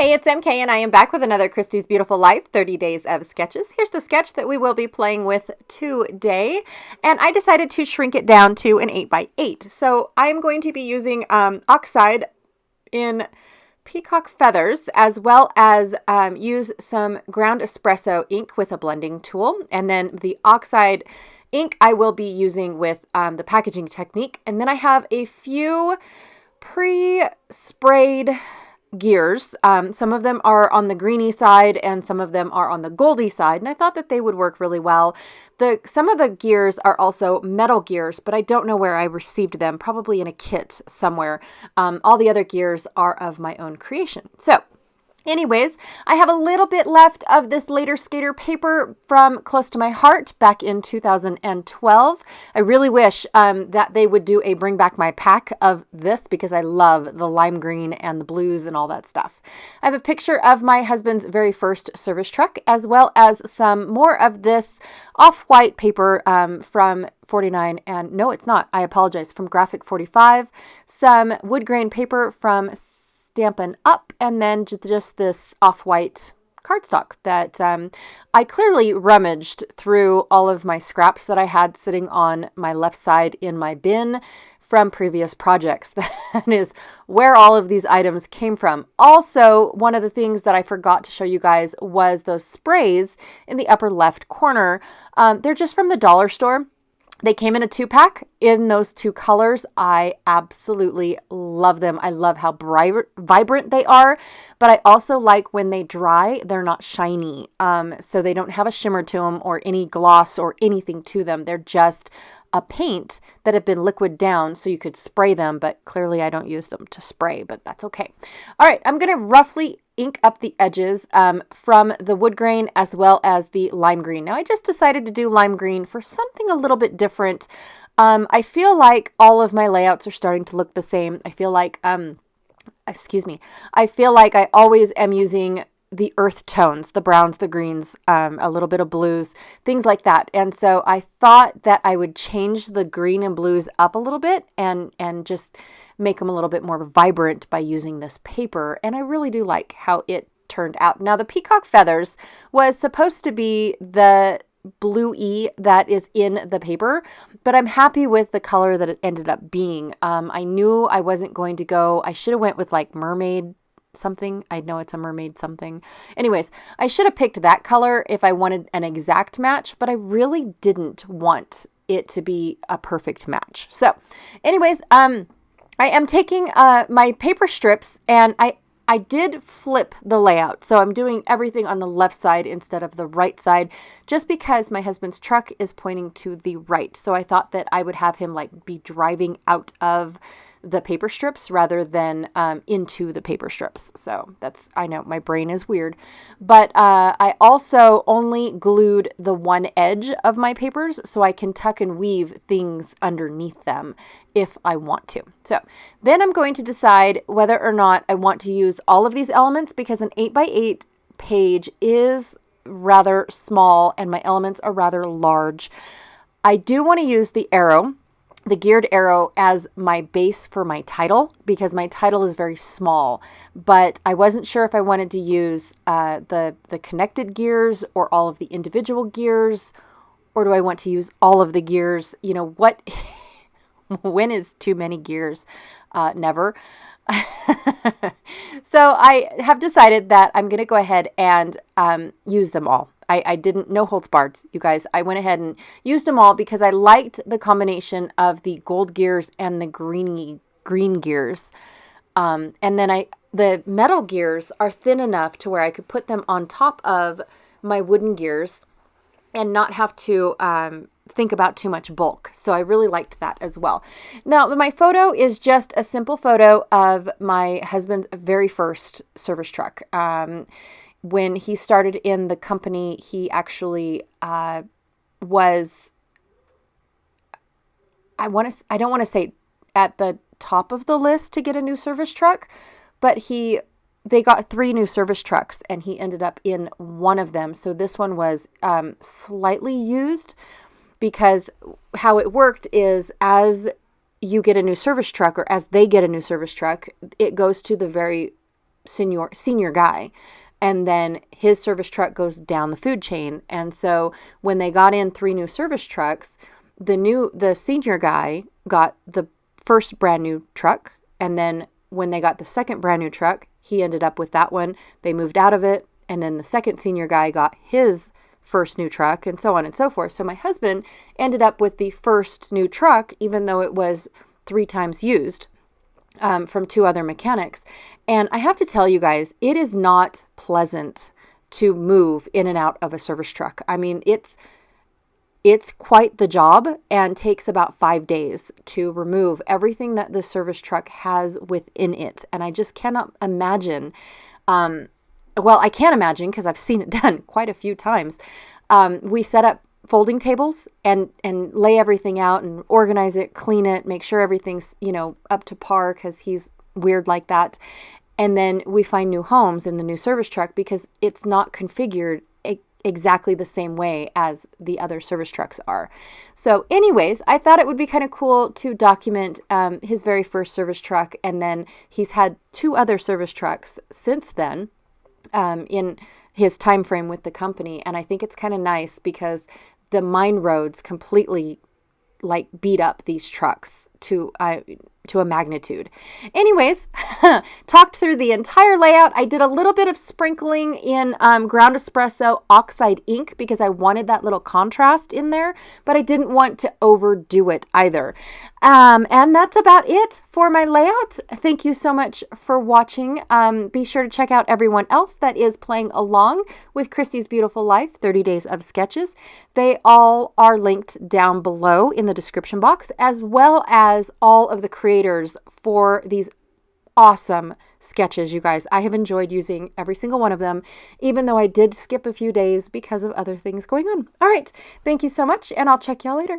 Hey, it's MK and I am back with another Christy's Beautiful Life 30 Days of Sketches. Here's the sketch that we will be playing with today. And I decided to shrink it down to an 8x8. So I'm going to be using oxide in peacock feathers, as well as use some ground espresso ink with a blending tool. And then the oxide ink I will be using with the packaging technique. And then I have a few pre-sprayed gears. Some of them are on the greeny side and some of them are on the goldy side, and I thought that they would work really well. Some of the gears are also metal gears, but I don't know where I received them, probably in a kit somewhere. All the other gears are of my own creation. So anyways, I have a little bit left of this Later Skater paper from Close to My Heart back in 2012. I really wish that they would do a Bring Back My Pack of this because I love the lime green and the blues and all that stuff. I have a picture of my husband's very first service truck, as well as some more of this off-white paper from 49, and no, it's not. I apologize. From Graphic 45, some wood grain paper from Stampin' Up, and then just this off-white cardstock that I clearly rummaged through all of my scraps that I had sitting on my left side in my bin from previous projects. That is where all of these items came from. Also, one of the things that I forgot to show you guys was those sprays in the upper left corner. They're just from the dollar store. They came in a 2-pack in those 2 colors. I absolutely love them. I love how vibrant they are, but I also like when they dry, they're not shiny. So they don't have a shimmer to them or any gloss or anything to them. They're just a paint that had been liquid down so you could spray them, but clearly I don't use them to spray, but that's okay. All right, I'm going to roughly ink up the edges from the wood grain as well as the lime green. Now I just decided to do lime green for something a little bit different. I feel like all of my layouts are starting to look the same. I feel like, I feel like I always am using the earth tones, the browns, the greens, a little bit of blues, things like that. And so I thought that I would change the green and blues up a little bit and just make them a little bit more vibrant by using this paper. And I really do like how it turned out. Now the peacock feathers was supposed to be the blue-y that is in the paper, but I'm happy with the color that it ended up being. I knew I wasn't going to go, I should have went with like mermaid something. I know it's a mermaid something. Anyways, I should have picked that color if I wanted an exact match, but I really didn't want it to be a perfect match. So anyways, I am taking my paper strips, and I did flip the layout. So I'm doing everything on the left side instead of the right side, just because my husband's truck is pointing to the right. So I thought that I would have him like be driving out of the paper strips rather than into the paper strips. So that's, I know my brain is weird, but I also only glued the one edge of my papers so I can tuck and weave things underneath them if I want to. So then I'm going to decide whether or not I want to use all of these elements, because an 8x8 page is rather small and my elements are rather large. I do want to use the arrow, the geared arrow, as my base for my title, because my title is very small, but I wasn't sure if I wanted to use the connected gears or all of the individual gears, or do I want to use all of the gears? You know, what, when is too many gears? Never. So I have decided that I'm going to go ahead and use them all. I didn't, no holds barred, you guys. I went ahead and used them all because I liked the combination of the gold gears and the green gears. And then the metal gears are thin enough to where I could put them on top of my wooden gears and not have to think about too much bulk. So I really liked that as well. Now, my photo is just a simple photo of my husband's very first service truck. When he started in the company, he actually was, I don't want to say at the top of the list to get a new service truck, but they got 3 new service trucks and he ended up in one of them. So this one was slightly used, because how it worked is as you get a new service truck, or as they get a new service truck, it goes to the very senior guy. And then his service truck goes down the food chain. And so when they got in 3 new service trucks, the senior guy got the first brand new truck. And then when they got the second brand new truck, he ended up with that one. They moved out of it. And then the second senior guy got his first new truck, and so on and so forth. So my husband ended up with the first new truck, even though it was 3 times used, from 2 other mechanics. And I have to tell you guys, it is not pleasant to move in and out of a service truck. I mean, it's quite the job and takes about 5 days to remove everything that the service truck has within it. And I just cannot imagine, well, I can imagine because I've seen it done quite a few times. We set up folding tables and lay everything out and organize it, clean it, make sure everything's, up to par because he's weird like that. And then we find new homes in the new service truck because it's not configured exactly the same way as the other service trucks are. So anyways, I thought it would be kind of cool to document his very first service truck. And then he's had 2 other service trucks since then. In his time frame with the company. And I think it's kind of nice because the mine roads completely beat up these trucks to a magnitude. Anyways, talked through the entire layout. I did a little bit of sprinkling in ground espresso oxide ink because I wanted that little contrast in there, but I didn't want to overdo it either. And that's about it for my layout. Thank you so much for watching. Be sure to check out everyone else that is playing along with Christy's Beautiful Life, 30 Days of Sketches. They all are linked down below in the description box, as well as all of the creators for these awesome sketches, you guys. I have enjoyed using every single one of them, even though I did skip a few days because of other things going on. All right. Thank you so much, and I'll check y'all later.